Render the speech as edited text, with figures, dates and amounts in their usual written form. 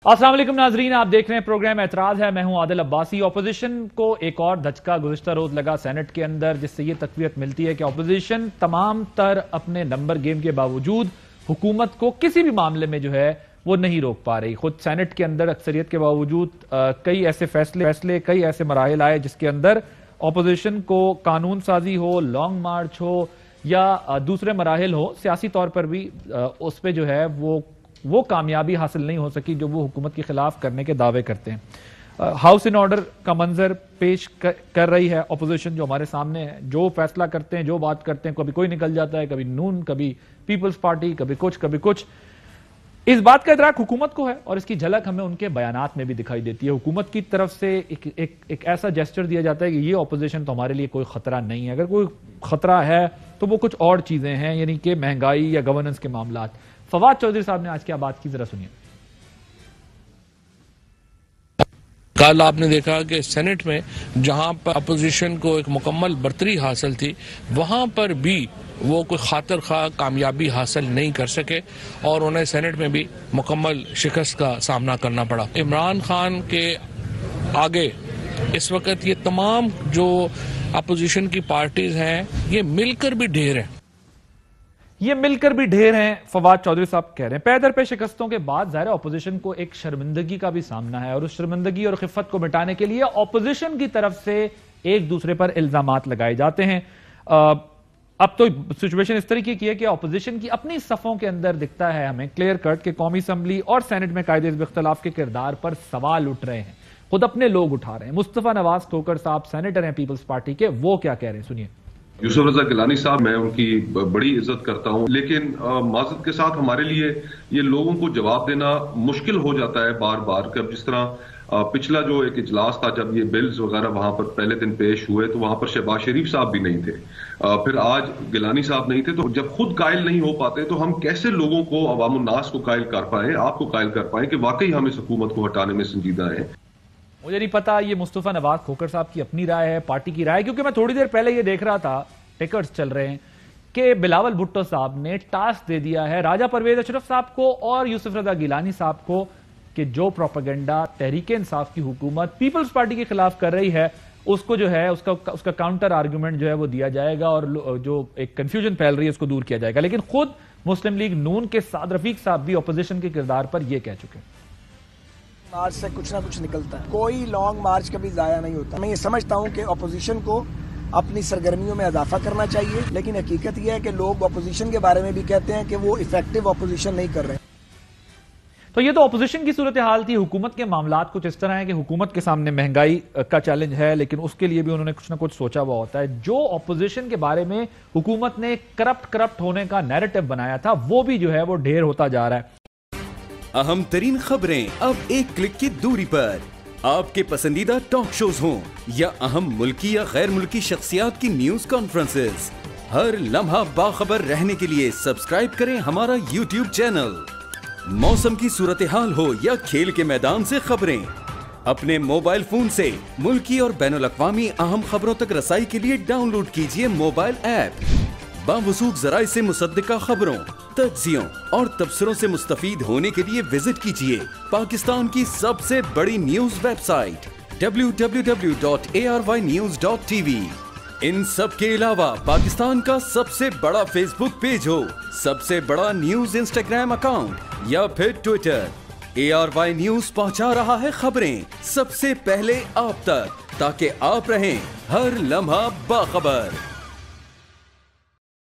अस्सलाम वालेकुम नाजरीन, आप देख रहे हैं प्रोग्राम एतराज है। मैं हूं आदिल अब्बासी। ऑपोजिशन को एक और धचका गुज़िश्ता रोज लगा सेनेट के अंदर, जिससे यह तक़वियत मिलती है कि ऑपोजिशन तमाम तर अपने नंबर गेम के बावजूद हुकूमत को किसी भी मामले में जो है वो नहीं रोक पा रही। खुद सेनेट के अंदर अक्सरियत के बावजूद कई ऐसे फैसले कई ऐसे मराहिल आए जिसके अंदर ऑपोजिशन को कानून साजी हो, लॉन्ग मार्च हो या दूसरे मराहिल हो, सियासी तौर पर भी उस पर जो है वो कामयाबी हासिल नहीं हो सकी जो वो हुकूमत के खिलाफ करने के दावे करते हैं। हाउस इन ऑर्डर का मंजर पेश कर रही है ऑपोजिशन जो हमारे सामने है। जो फैसला करते हैं, जो बात करते हैं, कभी कोई निकल जाता है, कभी नून, कभी पीपल्स पार्टी, कभी कुछ। इस बात का इदराक हुकूमत को है और इसकी झलक हमें उनके बयानात में भी दिखाई देती है। हुकूमत की तरफ से एक ऐसा जेस्चर दिया जाता है कि ये ऑपोजिशन तो हमारे लिए कोई खतरा नहीं है। अगर कोई खतरा है तो वो कुछ और चीजें हैं, यानी कि महंगाई या गवर्नेंस के मामलात। फवाद चौधरी साहब ने आज क्या बात की, जरा सुनिए। कल आपने देखा कि सेनेट में जहां पर अपोजिशन को एक मुकम्मल बर्तरी हासिल थी, वहां पर भी वो कोई खातिर खा कामयाबी हासिल नहीं कर सके और उन्हें सेनेट में भी मुकम्मल शिकस्त का सामना करना पड़ा। इमरान खान के आगे इस वक्त ये तमाम जो अपोजिशन की पार्टीज हैं, ये मिलकर भी ढेर हैं। ये मिलकर भी ढेर हैं, फवाद चौधरी साहब कह रहे हैं। पैदर पे शिकस्तों के बाद ज़ाहिर ऑपोजिशन को एक शर्मिंदगी का भी सामना है और उस शर्मिंदगी और खिफ़त को मिटाने के लिए ऑपोजिशन की तरफ से एक दूसरे पर इल्जामात लगाए जाते हैं। अब तो सिचुएशन इस तरीके की है कि ऑपोजिशन की अपनी सफ़ों के अंदर दिखता है हमें क्लियर कट के कौमी असम्बली और सेनेट में कायदे इख्तिलाफ के किरदार पर सवाल उठ रहे हैं, खुद अपने लोग उठा रहे हैं। मुस्तफा नवाज ठोकर साहब सेनेटर हैं पीपल्स पार्टी के, वो क्या कह रहे हैं, सुनिए। यूसुफ रजा गिलानी साहब, मैं उनकी बड़ी इज्जत करता हूं, लेकिन माजरत के साथ हमारे लिए ये लोगों को जवाब देना मुश्किल हो जाता है बार बार। कि अब जिस तरह पिछला जो एक इजलास था, जब ये बिल्स वगैरह वहां पर पहले दिन पेश हुए तो वहां पर शहबाज शरीफ साहब भी नहीं थे, फिर आज गिलानी साहब नहीं थे। तो जब खुद कायल नहीं हो पाते तो हम कैसे लोगों को, अवामुन्नास को कायल कर पाए, आपको कायल कर पाए कि वाकई हम इस हुकूमत को हटाने में संजीदा है। मुझे नहीं पता ये मुस्तफा नवाज खोकर साहब की अपनी राय है, पार्टी की राय, क्योंकि मैं थोड़ी देर पहले ये देख रहा था, टिकट्स चल रहे हैं कि बिलावल भुट्टो साहब ने टास्क दे दिया है राजा परवेज अशरफ साहब को और यूसुफ रजा गिलानी साहब को कि जो प्रोपेगेंडा तहरीक इंसाफ की हुकूमत पीपल्स पार्टी के खिलाफ कर रही है उसको जो है उसका काउंटर आर्गुमेंट जो है वो दिया जाएगा और जो एक कंफ्यूजन फैल रही है उसको दूर किया जाएगा। लेकिन खुद मुस्लिम लीग नून के साद रफीक साहब भी ऑपोजिशन के किरदार पर यह कह चुके हैं, मार्च से कुछ ना कुछ निकलता है, कोई लॉन्ग मार्च कभी जाया नहीं होता। मैं ये समझता हूँ कि ऑपोजिशन को अपनी सरगर्मियों में इजाफा करना चाहिए, लेकिन हकीकत यह है कि लोग ऑपोजिशन के बारे में भी कहते हैं कि वो इफेक्टिव ऑपोजिशन नहीं कर रहे हैं। तो ये तो ऑपोजिशन की सूरत हाल थी। हुकूमत के मामलात कुछ इस तरह है कि हुकूमत के सामने महंगाई का चैलेंज है, लेकिन उसके लिए भी उन्होंने कुछ ना कुछ सोचा हुआ होता है। जो ऑपोजिशन के बारे में हुकूमत ने करप्ट होने का नैरेटिव बनाया था, वो भी जो है वो ढेर होता जा रहा है। अहम तरीन खबरें अब एक क्लिक की दूरी पर, आपके पसंदीदा टॉक शोज हों या अहम मुल्की या गैर मुल्की शख्सियात की न्यूज कॉन्फ्रेंसेस, हर लम्हा बाखबर रहने के लिए सब्सक्राइब करें हमारा यूट्यूब चैनल। मौसम की सूरत हाल हो या खेल के मैदान से खबरें, अपने मोबाइल फोन से मुल्की और बैनुल अक़वामी अहम खबरों तक रसाई के लिए डाउनलोड कीजिए मोबाइल ऐप। बावसूख ज़राए से मुसद्दिका खबरों, तज्ज़ियों और तबसरों से मुस्तफीद होने के लिए विजिट कीजिए पाकिस्तान की सबसे बड़ी न्यूज वेबसाइट www.arYnews.tv। इन सब के अलावा पाकिस्तान का सबसे बड़ा फेसबुक पेज हो, सबसे बड़ा न्यूज इंस्टाग्राम अकाउंट या फिर ट्विटर, ARY न्यूज पहुंचा रहा है खबरें सबसे पहले आप तक, ताकि आप रहें हर लम्हा बाखबर।